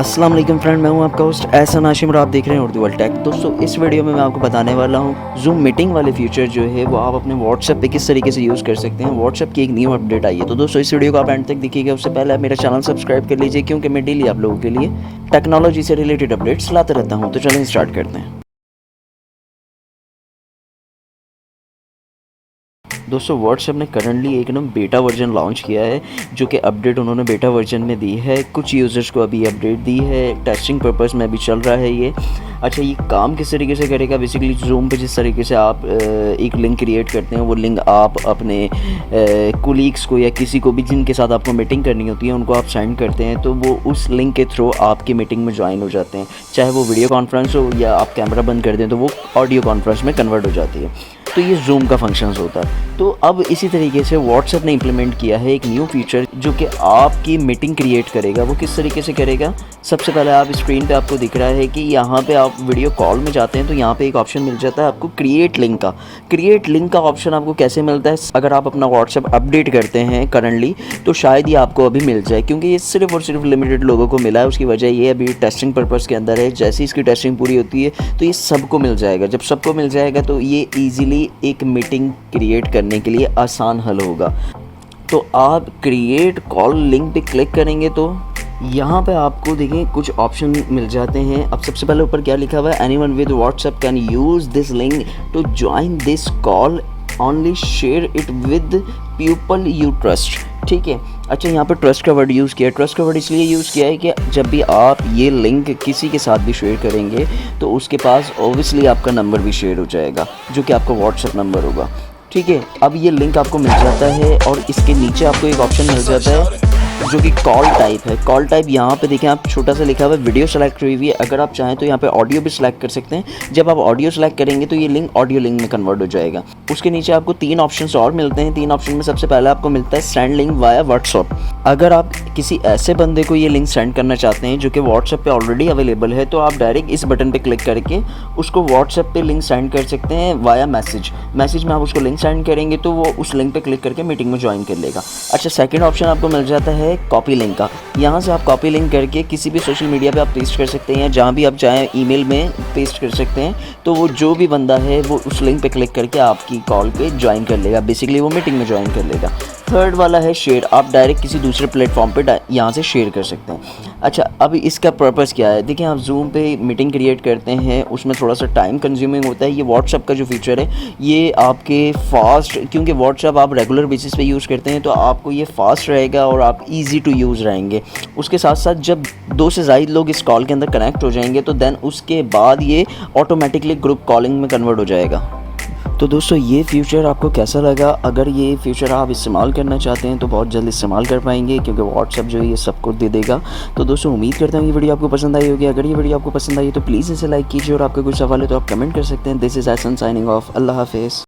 अस्सलाम वालेकुम फ्रेंड, मैं हूं आपका होस्ट एहसन हाशिम और आप देख रहे हैं उर्दू वर्ल्ड टेक। दोस्तों, इस वीडियो में मैं आपको बताने वाला हूं जूम मीटिंग वाले फीचर जो है वो आप अपने व्हाट्सएप पे किस तरीके से यूज़ कर सकते हैं। व्हाट्सएप की एक न्यू अपडेट आई है, तो दोस्तों इस वीडियो को आप एंड तक देखिएगा। उससे पहले आप मेरा चैनल सब्सक्राइब कर लीजिए, क्योंकि मैं डेली आप लोगों के लिए टेक्नोलॉजी से रिलेटेड अपडेट्स लाते रहता हूँ। तो चलें स्टार्ट करते हैं। दोस्तों, व्हाट्सएप ने करंटली एक बेटा वर्जन लॉन्च किया है, जो कि अपडेट उन्होंने बेटा वर्जन में दी है। कुछ यूज़र्स को अभी अपडेट दी है, टेस्टिंग पर्पस में अभी चल रहा है ये। अच्छा, ये काम किस तरीके से करेगा? बेसिकली जूम पे जिस तरीके से आप एक लिंक क्रिएट करते हैं, वो लिंक आप अपने कोलीग्स को या किसी को भी जिनके साथ आपको मीटिंग करनी होती है उनको आप सेंड करते हैं, तो वो उस लिंक के थ्रू आपकी मीटिंग में ज्वाइन हो जाते हैं। चाहे वो वीडियो कॉन्फ्रेंस हो या आप कैमरा बंद कर दें तो वो ऑडियो कॉन्फ्रेंस में कन्वर्ट हो जाती है। तो ये जूम का फंक्शंस होता है। तो अब इसी तरीके से व्हाट्सएप ने इम्प्लीमेंट किया है एक न्यू फीचर, जो कि आपकी मीटिंग क्रिएट करेगा। वो किस तरीके से करेगा? सबसे पहले आप स्क्रीन पे आपको दिख रहा है कि यहाँ पे आप वीडियो कॉल में जाते हैं तो यहाँ पे एक ऑप्शन मिल जाता है आपको क्रिएट लिंक का। क्रिएट लिंक का ऑप्शन आपको कैसे मिलता है? अगर आप अपना व्हाट्सएप अपडेट करते हैं करंटली, तो शायद ये आपको अभी मिल जाए, क्योंकि ये सिर्फ और सिर्फ लिमिटेड लोगों को मिला है। उसकी वजह ये अभी टेस्टिंग पर्पज़ के अंदर है। जैसे ही इसकी टेस्टिंग पूरी होती है तो ये सबको मिल जाएगा। जब सबको मिल जाएगा तो ये ईजिली एक मीटिंग क्रिएट करने के लिए आसान हल होगा। तो आप क्रिएट कॉल लिंक पे क्लिक करेंगे तो यहाँ पे आपको देखें कुछ ऑप्शन मिल जाते हैं। अब सबसे पहले ऊपर क्या लिखा हुआ है? Anyone with WhatsApp can use this link to join this call, only share it with people you trust. ठीक है। अच्छा, यहाँ पे ट्रस्ट का वर्ड यूज़ किया है। ट्रस्ट का वर्ड इसलिए यूज़ किया है कि जब भी आप ये लिंक किसी के साथ भी शेयर करेंगे तो उसके पास ओबियसली आपका नंबर भी शेयर हो जाएगा, जो कि आपका व्हाट्सएप नंबर होगा। ठीक है। अब ये लिंक आपको मिल जाता है और इसके नीचे आपको एक ऑप्शन मिल जाता है जो कि कॉल टाइप है। कॉल टाइप यहाँ पे देखें आप, छोटा सा लिखा हुआ है वीडियो सेलेक्ट हुई हुई है। अगर आप चाहें तो यहाँ पे ऑडियो भी सिलेक्ट कर सकते हैं। जब आप ऑडियो सेलेक्ट करेंगे तो ये लिंक ऑडियो लिंक में कन्वर्ट हो जाएगा। उसके नीचे आपको 3 ऑप्शंस और मिलते हैं। 3 ऑप्शन में सबसे पहले आपको मिलता है सेंड लिंक वाया व्हाट्सएप। अगर आप किसी ऐसे बंदे को ये लिंक सेंड करना चाहते हैं जो कि व्हाट्सएप पे ऑलरेडी अवेलेबल है, तो आप डायरेक्ट इस बटन पे क्लिक करके उसको व्हाट्सएप पे लिंक सेंड कर सकते हैं वाया मैसेज में आप उसको लिंक सेंड करेंगे तो वो उस लिंक पे क्लिक करके मीटिंग में ज्वाइन कर लेगा। अच्छा, सेकंड ऑप्शन आपको मिल जाता है कॉपी लिंक का। यहाँ से आप कॉपी लिंक करके किसी भी सोशल मीडिया पे आप पेस्ट कर सकते हैं या जहाँ भी आप चाहें ईमेल में पेस्ट कर सकते हैं, तो वो जो भी बंदा है वो उस लिंक पे क्लिक करके आपकी कॉल पे ज्वाइन कर लेगा। बेसिकली वो मीटिंग में ज्वाइन कर लेगा। थर्ड वाला है शेयर। आप डायरेक्ट किसी दूसरे प्लेटफॉर्म पे यहाँ से शेयर कर सकते हैं। अच्छा, अब इसका पर्पस क्या है? देखिए, आप जूम पे मीटिंग क्रिएट करते हैं, उसमें थोड़ा सा टाइम कंज्यूमिंग होता है। ये व्हाट्सएप का जो फीचर है ये आपके फास्ट, क्योंकि व्हाट्सएप आप रेगुलर बेसिस पे यूज़ करते हैं तो आपको ये फास्ट रहेगा और आप ईजी टू यूज़ रहेंगे। उसके साथ साथ जब 2 से ज़्यादा लोग इस कॉल के अंदर कनेक्ट हो जाएंगे तो देन उसके बाद ये ऑटोमेटिकली ग्रुप कॉलिंग में कन्वर्ट हो जाएगा। तो दोस्तों, ये फीचर आपको कैसा लगा? अगर ये फीचर आप इस्तेमाल करना चाहते हैं तो बहुत जल्द इस्तेमाल कर पाएंगे, क्योंकि व्हाट्सएप जो है ये सबको दे देगा। तो दोस्तों, उम्मीद करता हूँ ये वीडियो आपको पसंद आई होगी। अगर ये वीडियो आपको पसंद आई तो प्लीज़ इसे लाइक कीजिए और आपका कोई सवाल है तो आप कमेंट कर सकते हैं। This is Ehsan signing off. अल्लाह हाफिज़।